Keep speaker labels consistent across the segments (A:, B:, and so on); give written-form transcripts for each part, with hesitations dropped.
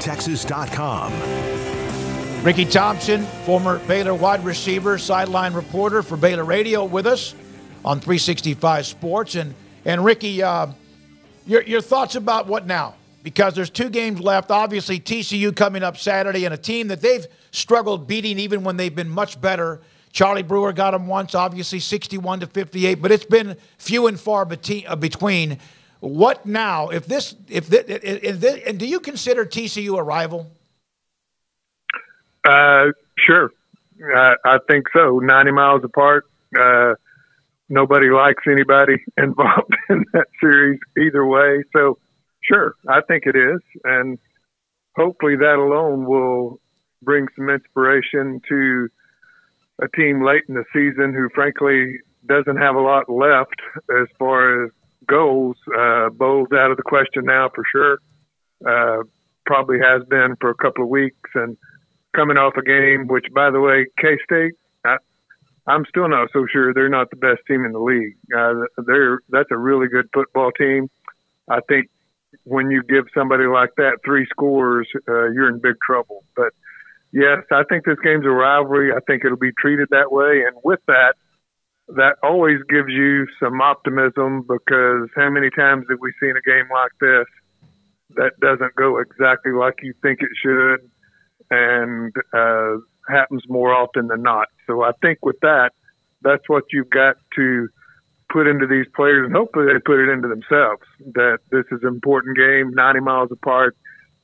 A: BaylorTexas.com.
B: Ricky Thompson, former Baylor wide receiver, sideline reporter for Baylor Radio, with us on 365 Sports. And Ricky, your thoughts about what now? Because there's 2 games left. Obviously, TCU coming up Saturday, and a team that they've struggled beating even when they've been much better. Charlie Brewer got them once, obviously 61-58, but it's been few and far between. What now? And do you consider TCU a rival?
C: Sure. I think so. 90 miles apart. Nobody likes anybody involved in that series either way. So, sure, I think it is. And hopefully that alone will bring some inspiration to a team late in the season who, frankly, doesn't have a lot left as far as goals. Bowl's out of the question now for sure. Probably has been for a couple of weeks. And coming off a game, which, by the way, K-State, I'm still not so sure they're not the best team in the league. That's a really good football team. I think when you give somebody like that 3 scores, you're in big trouble. But, yes, I think this game's a rivalry. I think it'll be treated that way. And with that, that always gives you some optimism, because how many times have we seen a game like this that doesn't go exactly like you think it should, and happens more often than not. So I think with that, that's what you've got to put into these players, and hopefully they put it into themselves, that this is an important game, 90 miles apart,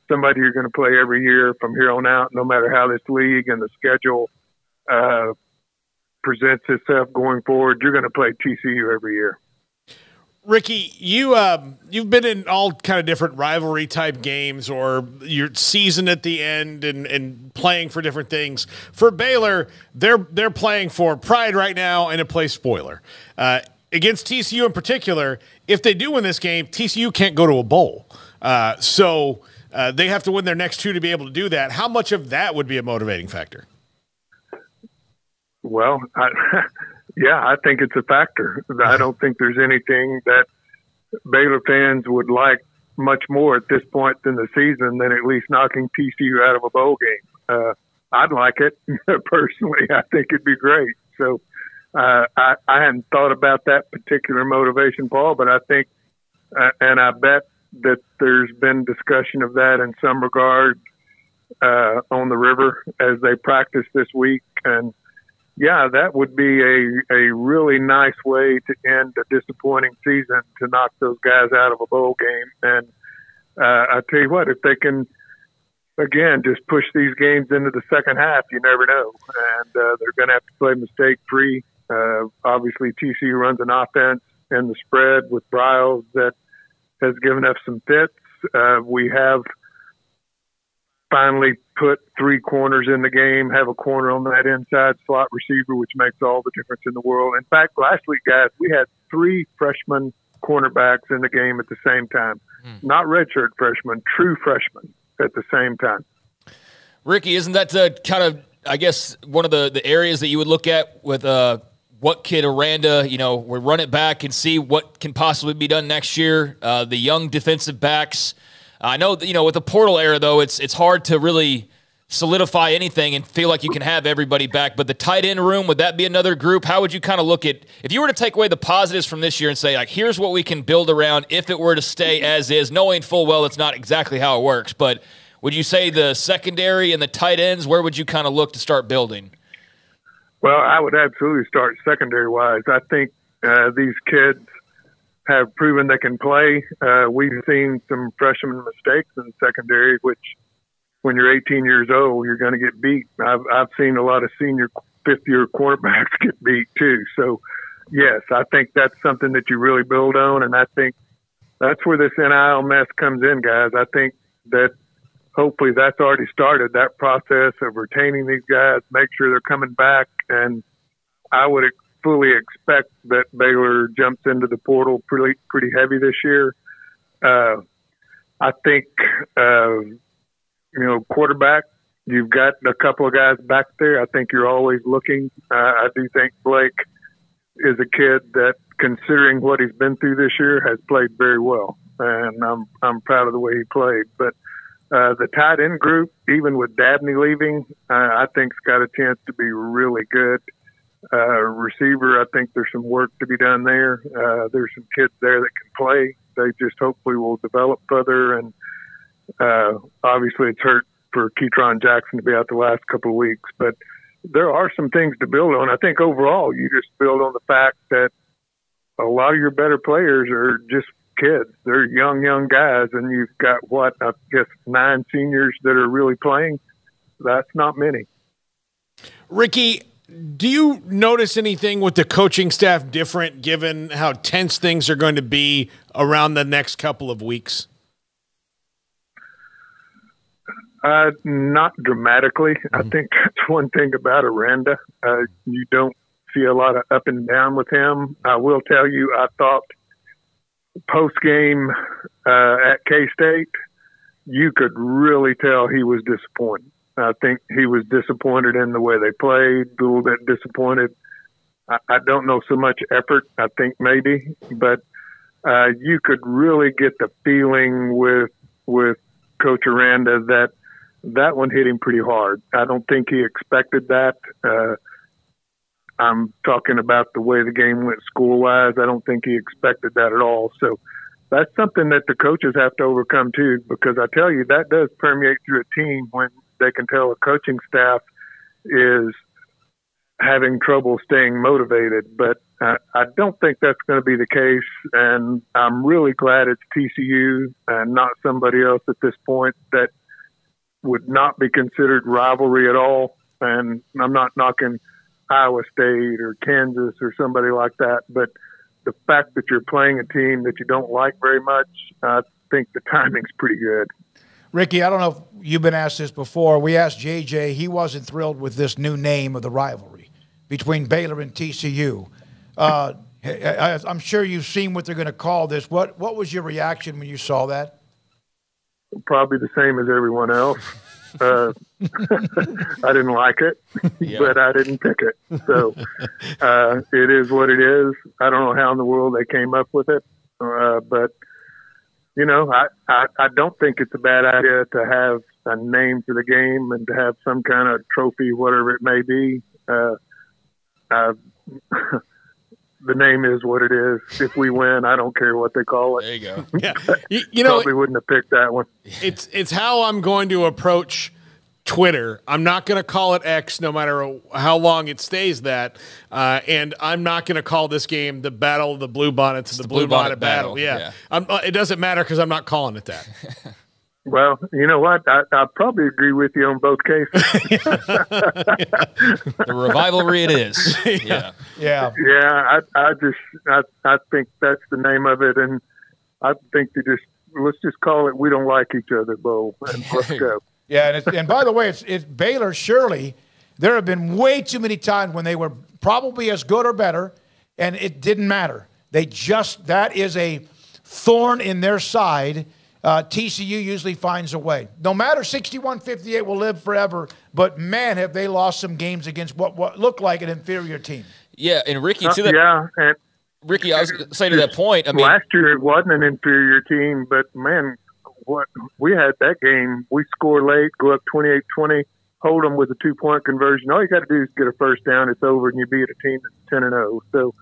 C: somebody you're going to play every year from here on out, no matter how this league and the schedule presents itself going forward. You're going to play TCU every year.
D: Ricky, you've been in all kind of different rivalry type games, or your season at the end and playing for different things. For Baylor, they're playing for pride right now and a play spoiler. Against TCU in particular, if they do win this game, TCU can't go to a bowl. So they have to win their next 2 to be able to do that. How much of that would be a motivating factor?
C: Well, yeah, I think it's a factor. I don't think there's anything that Baylor fans would like much more at this point in the season than at least knocking TCU out of a bowl game. I'd like it personally. I think it'd be great. So I hadn't thought about that particular motivation, Paul, but I think, and I bet that there's been discussion of that in some regard on the river as they practice this week. And yeah, that would be a really nice way to end a disappointing season, to knock those guys out of a bowl game. And I tell you what, if they can, again, just push these games into the second half, you never know. And they're going to have to play mistake-free. Obviously, TCU runs an offense in the spread with Briles that has given us some fits. We have finally put 3 corners in the game, have a corner on that inside slot receiver, which makes all the difference in the world. In fact, last week, guys, we had 3 freshman cornerbacks in the game at the same time. Not redshirt freshmen, true freshmen at the same time.
E: Ricky, isn't that kind of, I guess, one of the areas that you would look at with what Kid Aranda, we run it back and see what can possibly be done next year, the young defensive backs. I know, with the portal era, though, it's hard to really solidify anything and feel like you can have everybody back. But the tight end room, would that be another group? How would you kind of look at, if you were to take away the positives from this year and say, like, here's what we can build around if it were to stay as is, knowing full well it's not exactly how it works. But would you say the secondary and the tight ends, where would you kind of look to start building?
C: Well, I would absolutely start secondary-wise. I think these kids have proven they can play. We've seen some freshman mistakes in the secondary, which when you're 18 years old, you're going to get beat. I've seen a lot of senior fifth-year quarterbacks get beat too. So, yes, I think that's something that you really build on, and I think that's where this NIL mess comes in, guys. I think that hopefully that's already started, that process of retaining these guys, make sure they're coming back, and I would fully expect that Baylor jumps into the portal pretty heavy this year. I think, quarterback, you've got a couple of guys back there. I think you're always looking. I do think Blake is a kid that, considering what he's been through this year, has played very well, and I'm proud of the way he played. But The tight end group, even with Dabney leaving, I think's got a chance to be really good. Receiver, I think there's some work to be done there. There's some kids there that can play. They just hopefully will develop further. And obviously it's hurt for Keytron Jackson to be out the last couple of weeks. But there are some things to build on. I think overall you just build on the fact that a lot of your better players are just kids. They're young guys, and you've got, I guess 9 seniors that are really playing. That's not many.
D: Ricky, do you notice anything with the coaching staff different given how tense things are going to be around the next couple of weeks? Not dramatically. I think that's one thing about Aranda. You don't see a lot of up and down with him. I will tell you, I thought post-game at K-State, you could really tell he was disappointed. I think he was disappointed in the way they played, a little bit disappointed. I don't know so much effort, I think maybe, but you could really get the feeling with Coach Aranda that one hit him pretty hard. I don't think he expected that. I'm talking about the way the game went school-wise. I don't think he expected that at all. So that's something that the coaches have to overcome too, because I tell you, that does permeate through a team when they can tell a coaching staff is having trouble staying motivated. But I don't think that's going to be the case, and I'm really glad it's TCU and not somebody else at this point that would not be considered rivalry at all. And I'm not knocking Iowa State or Kansas or somebody like that, but the fact that you're playing a team that you don't like very much, I think the timing's pretty good.
B: Ricky, I don't know if you've been asked this before. We asked JJ. He wasn't thrilled with this new name of the rivalry between Baylor and TCU. I'm sure you've seen what they're going to call this. What was your reaction when you saw that?
C: Probably the same as everyone else. I didn't like it, but I didn't pick it. So it is what it is. I don't know how in the world they came up with it, but you know, I don't think it's a bad idea to have a name for the game and to have some kind of trophy, whatever it may be. The name is what it is. If we win, I don't care what they call it.
E: There you go.
D: Yeah, you know,
C: probably wouldn't have picked that one.
D: It's how I'm going to approach Twitter. I'm not going to call it X, no matter how long it stays that. And I'm not going to call this game the Battle of the Blue Bonnets, the Blue Bonnet Battle. Yeah. It doesn't matter because I'm not calling it that.
C: Well, you know what? I probably agree with you on both cases.
E: The rivalry it is. Yeah.
B: Yeah.
C: Yeah. I think that's the name of it. And I think let's just call it We Don't Like Each Other Bowl. And let's go.
B: Yeah. And by the way, it's Baylor. Surely there have been way too many times when they were probably as good or better, and it didn't matter. That is a thorn in their side. TCU usually finds a way. No matter 61-58 will live forever, but man, have they lost some games against what looked like an inferior team.
E: Yeah, and Ricky, and Ricky, I was going to say to that point, I mean,
C: last year it wasn't an inferior team, but man, what we had that game, we score late, go up 28-20, hold them with a 2-point conversion. All you got to do is get a first down, it's over, and you beat a team that's 10-0. So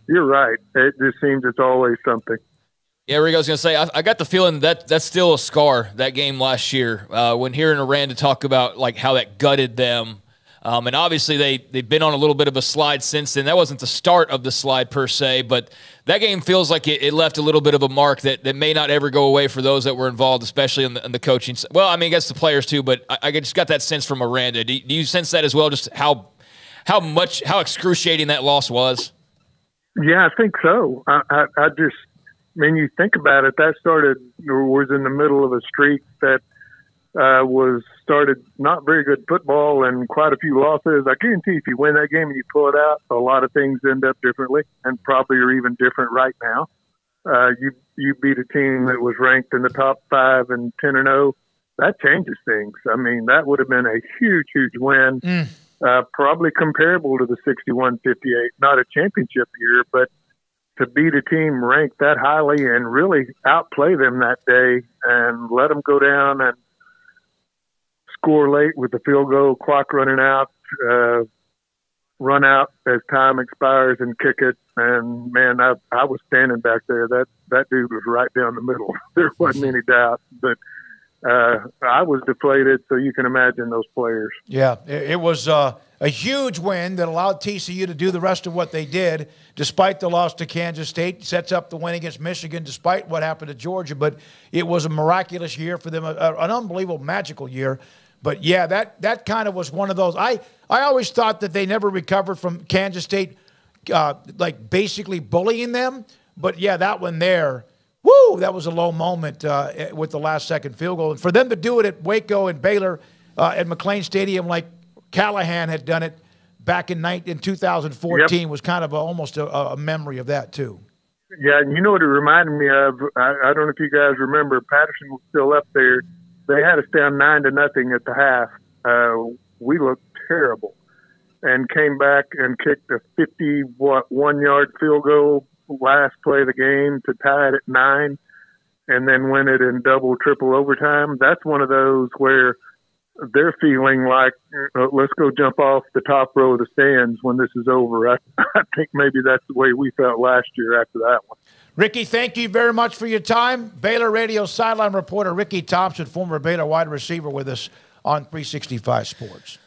C: you're right. It just seems it's always something.
E: Yeah, Rick, I was going to say, I got the feeling that's still a scar, that game last year, when hearing Aranda talk about like how that gutted them. And obviously they've been on a little bit of a slide since then. That wasn't the start of the slide per se, but that game feels like it left a little bit of a mark that may not ever go away for those that were involved, especially in the coaching. Well, I mean, I guess the players too, but I just got that sense from Aranda. Do you sense that as well, just how excruciating that loss was?
C: Yeah, I think so. I mean, you think about it, that was in the middle of a streak that started not very good football and quite a few losses. I guarantee if you win that game and you pull it out, a lot of things end up differently and probably are even different right now. You beat a team that was ranked in the top 5 and 10-0. That changes things. I mean, that would have been a huge, huge win, probably comparable to the 61-58, not a championship year, but to beat a team ranked that highly and really outplay them that day and let them go down and score late with the field goal, clock running out, run out as time expires and kick it. And man, I was standing back there. That dude was right down the middle. There wasn't any doubt, but I was deflated. So you can imagine those players.
B: Yeah, it was a huge win that allowed TCU to do the rest of what they did, despite the loss to Kansas State. Sets up the win against Michigan, despite what happened to Georgia. But it was a miraculous year for them, an unbelievable, magical year. But yeah, that kind of was one of those. I always thought that they never recovered from Kansas State, like basically bullying them. But yeah, that one there, woo, that was a low moment with the last-second field goal. And for them to do it at Waco and Baylor at McLean Stadium like Callahan had done it back in 2014 was kind of almost a memory of that too.
C: Yeah, and you know what it reminded me of? I don't know if you guys remember, Patterson was still up there. They had us down 9-0 at the half. We looked terrible and came back and kicked a 51-yard field goal last play of the game to tie it at 9 and then win it in double, triple overtime. That's one of those where they're feeling like, let's go jump off the top row of the stands when this is over. I think maybe that's the way we felt last year after that one.
B: Ricky, thank you very much for your time. Baylor Radio sideline reporter Ricky Thompson, former Baylor wide receiver, with us on 365 Sports.